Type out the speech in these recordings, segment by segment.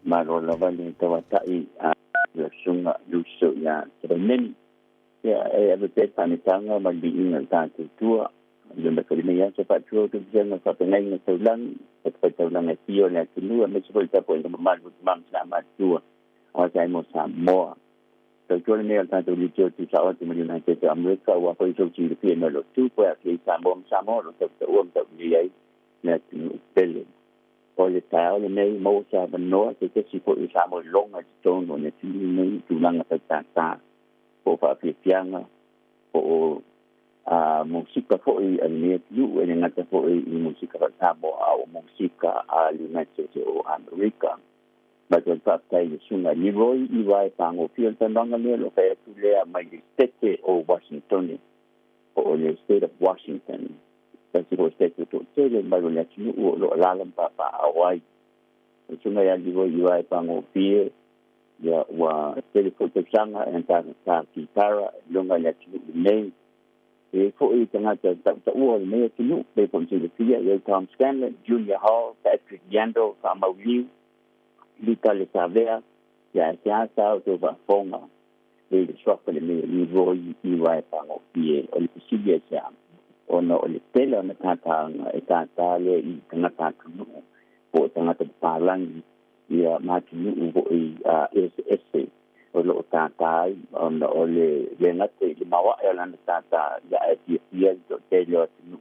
malolawa ni tawatai sunga luso ya tremeni ya ave te panitanga magdiinga tatu tua yung makalimiyan sa patro to diyan sa penay na tulang at pagtaulang na siyo na tinua may support sa po yung mamalot mang salamat tua o sa mo Samoa so tuwa na yung tanto dito sa awan tumayo na sa Amerika wako ito si European na lo tu po at Samoa lo sa uwang sa uliyay na tinupelin o le tao le may mo sa banoa kasi si po Samoa long at stone o na tinuli tulang at tata po pa-apipianga po musika po niya yu ang ngata po musika sa Samoa o musika United States o Amerika. Bago pa tayo sunga Leroy Irae Pagofie sa mga nilo kaya tulea may state o Washington o the state of Washington. Kasi po state ito sila bago niya sinuo lo alalam pa Hawaii. Sunga yan Leroy Irae Pagofie ya wa telephone sanga and ta kitara longa ya sinuo po tengah uol may tinu may pun sila ya Tom Scanlon, Julia Hall, Patrick Yando, Samoa, Lita Lisavea, ya siasa tu fonga. They swap the Leroy Irae Pagofie oleh siya siya. Ono oleh tela na tatang itatale I tengah tatunu po tengah terpalang ya matinu po SS lo tatai ono ole lenate limawa elan tata ya dia do telo nu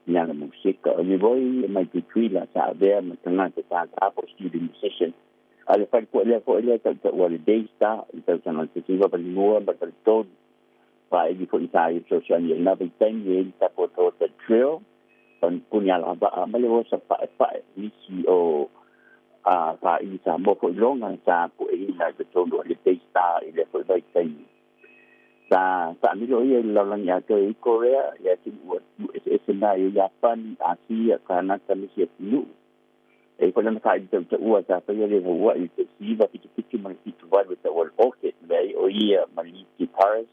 yang musika ni boy mai tuila sa ber tengah tata po student session ale pa po le ta holiday sta ta sana siwa pa lingua ba to pa I po isai social media na bitan ye ta po to the trail pan punya la ba malewo sa pa ni CEO pa isa mo po longan sa po ina betul le testa ile po bai sai sa milo ye lalang ya ke Korea ya tin na Japan Asia kana kami siap nu ko na ka ito sa uwa sa pa ye wa ito si ba piti man ito wa with the world orchid bay o ye maliki Paris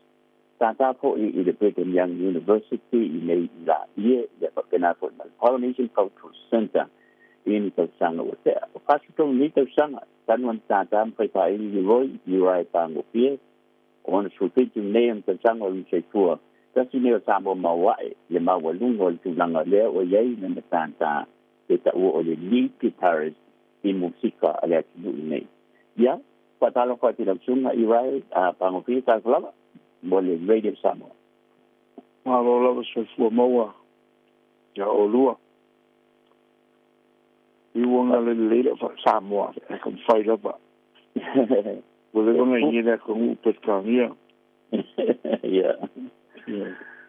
sa po ile Brigham Young University ile la ye ya pa kana po Polynesian Cultural Center ini tersangka hotel. Pasutong ni tersangka tanwan tatam kaya ini Leroy Irae Pagofie. Orang sulit tu name tersangka orang sekua. Kasi ni sama mawai lima walungol tu lang ada oyai na tanta kita oleh lead guitarist di musika ala tu ini. Ya, patalo ko tidak sunga Irae Pagofie tak lama boleh radio sama. Malo lama Samoa. Ya olua. You want a little later for Samoa. I can fight up. Well, they're going to get that put down here. Yeah.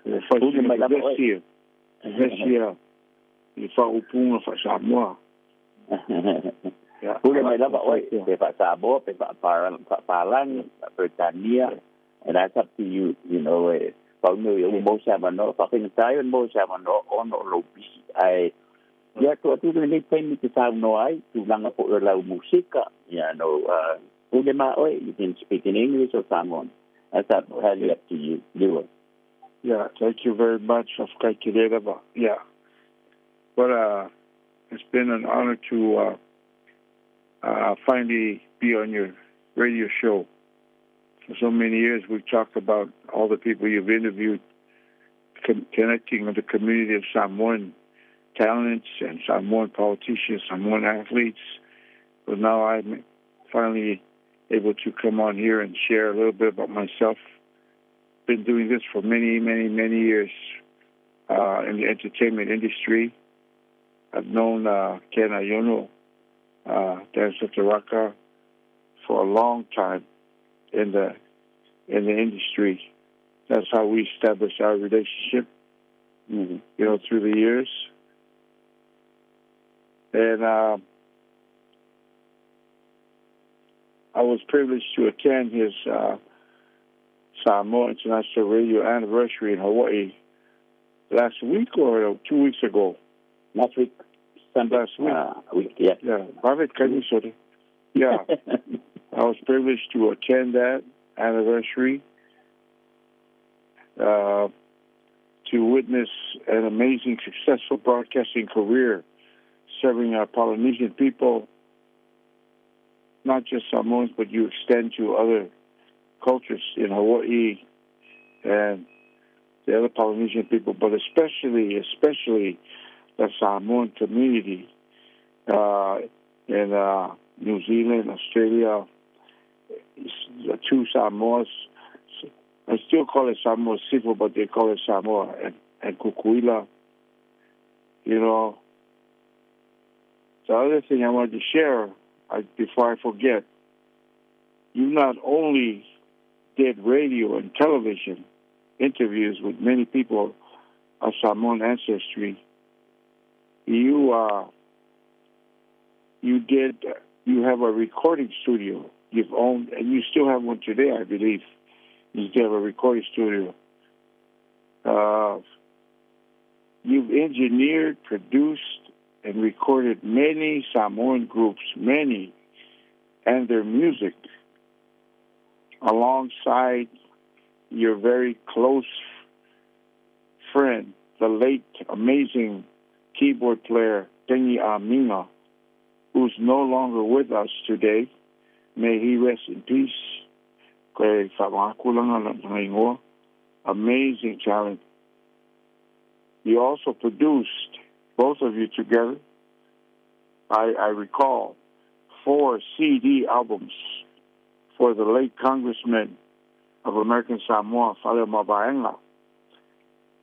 The first year. This year, you fought Upuna for Samoa. Udah may laba oy, pepa Samoa, pepa Palang, Britannia, and that's up to you. You know, pag mo siya man no, pakin tayo mo siya man no, ono lobi ay. Ya, tu ni pen ni sa noai, tu lang po la musika. Ya, no, you can speak in English or Samoan. That's highly up to you. Yeah, thank you very much. Yeah. But it's been an honor to finally be on your radio show. For so many years, we've talked about all the people you've interviewed, connecting with the community of Samoan talents and Samoan politicians, Samoan athletes. But now I'm finally able to come on here and share a little bit about myself. Been doing this for many, many, many years in the entertainment industry. I've known Ken Aiono, Dancer Taraka, for a long time in the industry. That's how we established our relationship, through the years. And I was privileged to attend his Samoa International Radio anniversary in Hawaii last week or 2 weeks ago. Last week. Last week. Yeah. Yeah. I was privileged to attend that anniversary, to witness an amazing, successful broadcasting career serving our Polynesian people not just Samoans, but you extend to other cultures in Hawaii and the other Polynesian people, but especially the Samoan community in New Zealand, Australia, the two Samoas. I still call it Samoa Sifu, but they call it Samoa and Kukuila. You know, the other thing I wanted to share before I forget, you not only did radio and television interviews with many people of Samoan ancestry, you have a recording studio you've owned, and you still have one today, I believe. You still have a recording studio. You've engineered, produced, and recorded many Samoan groups, and their music, alongside your very close friend, the late amazing keyboard player, Tengi Aminga, who's no longer with us today. May he rest in peace. Amazing talent. You also produced, both of you together, I recall, 4 CD albums for the late Congressman of American Samoa, Father Mabaenga,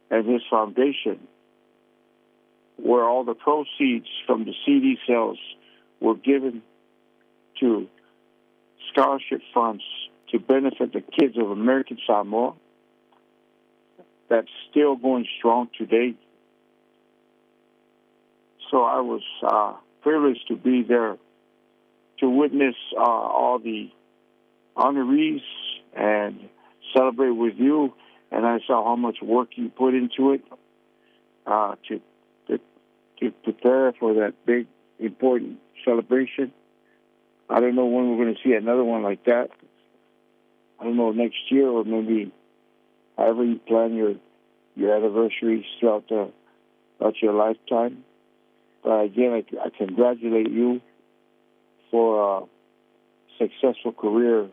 and his foundation, where all the proceeds from the CD sales were given to scholarship funds to benefit the kids of American Samoa. That's still going strong today. So I was privileged to be there to witness all the honorees and celebrate with you. And I saw how much work you put into it to prepare for that big, important celebration. I don't know when we're going to see another one like that. I don't know, next year or maybe however you plan your anniversaries throughout your lifetime. But again, I congratulate you for a successful career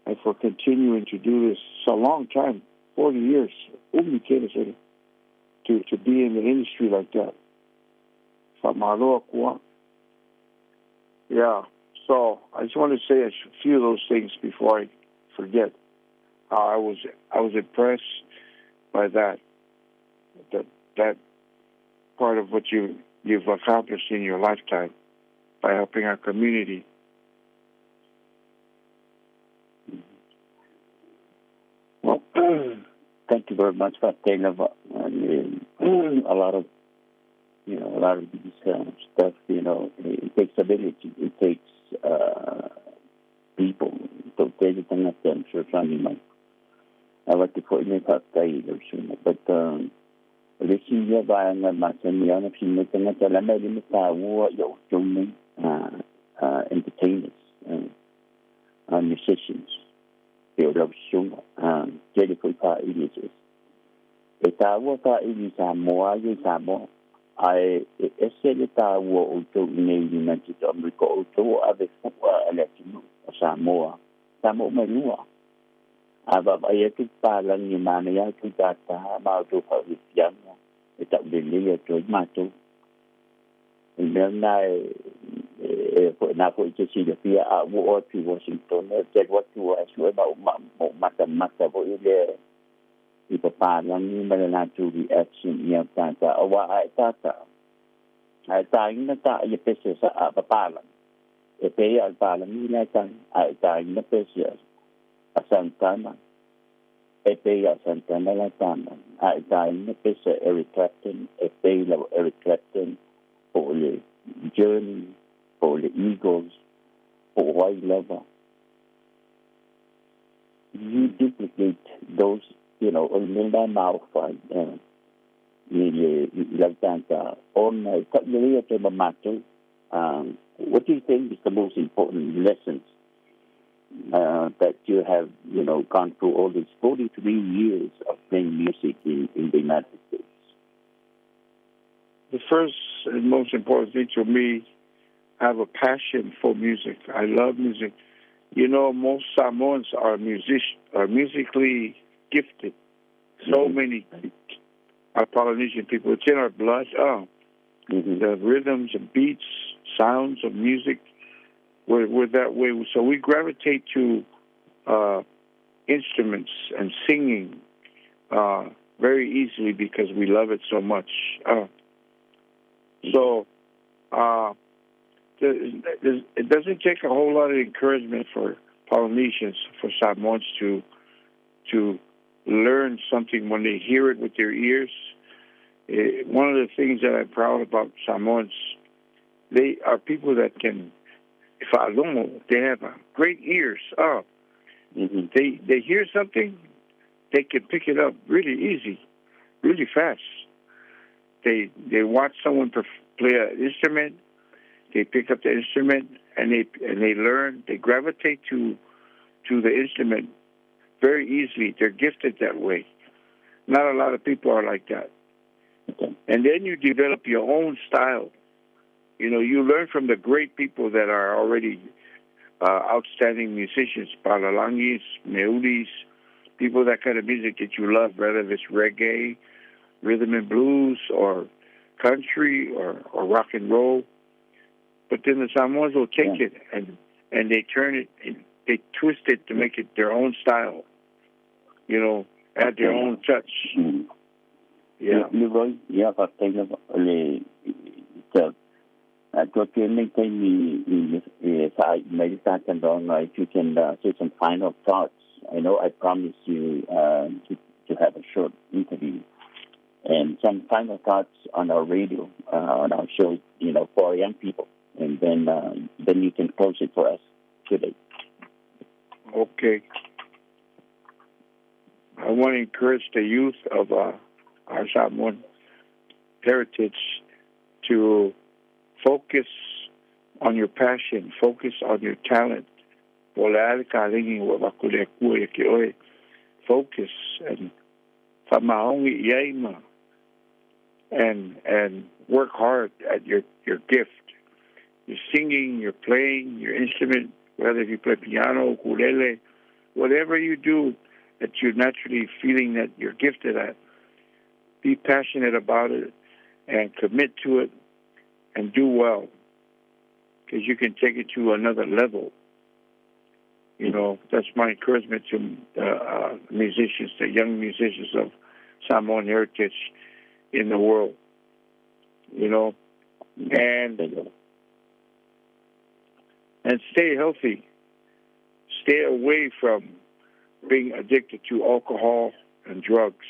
and for continuing to do this. It's a long time, 40 years, to be in the industry like that. Yeah, so I just want to say a few of those things before I forget. I was impressed by that part of what you've accomplished in your lifetime by helping our community. Well, thank you very much for telling about a lot of these stuff. It takes ability. It takes people. So there's a thing that I'm sure something I like to put in it up there, but listen, you're buying a material of him with another lemon war, your joining entertainers and musicians. They love sung Jellicoe images. It's our Samoa, Samoa. I said it war to name United America to other election Samoa. Samoa Manua. Abab ayatul palang ni mamaya tu data mau tu pagisian ita beli tu matu nai na po iti pia wo to Washington said what to as about mata bo ile ipapalang ni malana to the action niya tata awa ay tata ay tayong na ta ay pesa sa papalang pe al palang ni na tan ay tayong na pesa Santana, Epeya Santana La Tama, I dine the Pesa Eric Clapton, Epela Eric Clapton, for the Journey, for the Eagles, for White Lover. You duplicate those, on my mouth, like that, on my matter. What do you think is the most important lessons that you have, gone through all these 43 years of playing music in the United States? The first and most important thing to me, have a passion for music. I love music. You know, most Samoans are musically gifted. So many are Polynesian people. It's in our blood. The rhythms and beats, sounds of music, we're that way. So we gravitate to instruments and singing very easily because we love it so much. It doesn't take a whole lot of encouragement for Polynesians, for Samoans to learn something when they hear it with their ears. One of the things that I'm proud about Samoans, they are people that can, they have great ears. They hear something, they can pick it up really easy, really fast. They watch someone play an instrument, they pick up the instrument and they learn. They gravitate to the instrument very easily. They're gifted that way. Not a lot of people are like that. And then you develop your own style. You know, you learn from the great people that are already outstanding musicians, palalangis, meulis, people that kind of music that you love, whether it's reggae, rhythm and blues, or country, or rock and roll. But then the Samoans will take it and they turn it, and they twist it to make it their own style. You know, add their own touch. Leroy, if you can say some final thoughts. I know I promised you to have a short interview and some final thoughts on our radio, on our show, you know, for young people, and then you can close it for us today. Okay. I want to encourage the youth of our Samoan heritage to focus on your passion, focus on your talent. Focus and work hard at your gift. Your singing, your playing, your instrument, whether you play piano, ukulele, whatever you do that you're naturally feeling that you're gifted at, be passionate about it and commit to it and do well, because you can take it to another level. You know, that's my encouragement to musicians, the young musicians of Samoan heritage in the world. You know, and stay healthy. Stay away from being addicted to alcohol and drugs.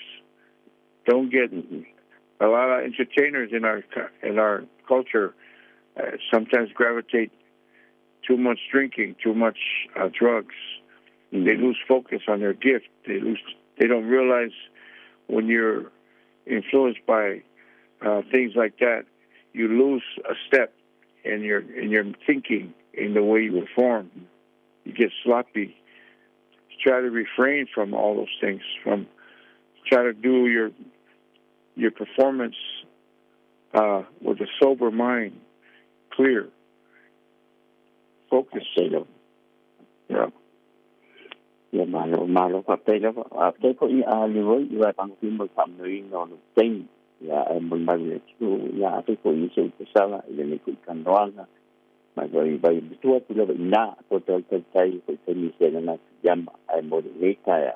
Don't get a lot of entertainers in our culture sometimes gravitate too much drinking, too much drugs. They lose focus on their gift. They don't realize when you're influenced by things like that, you lose a step in your thinking, in the way you perform. You get sloppy. Try to refrain from all those things. Try to do your performance with a sober mind, clear, focus. Malo Leroy Irae Pagofie Pagofie no Ting. Sala Kanoanga. My very tua ina po tay yam ay mo ni kaya.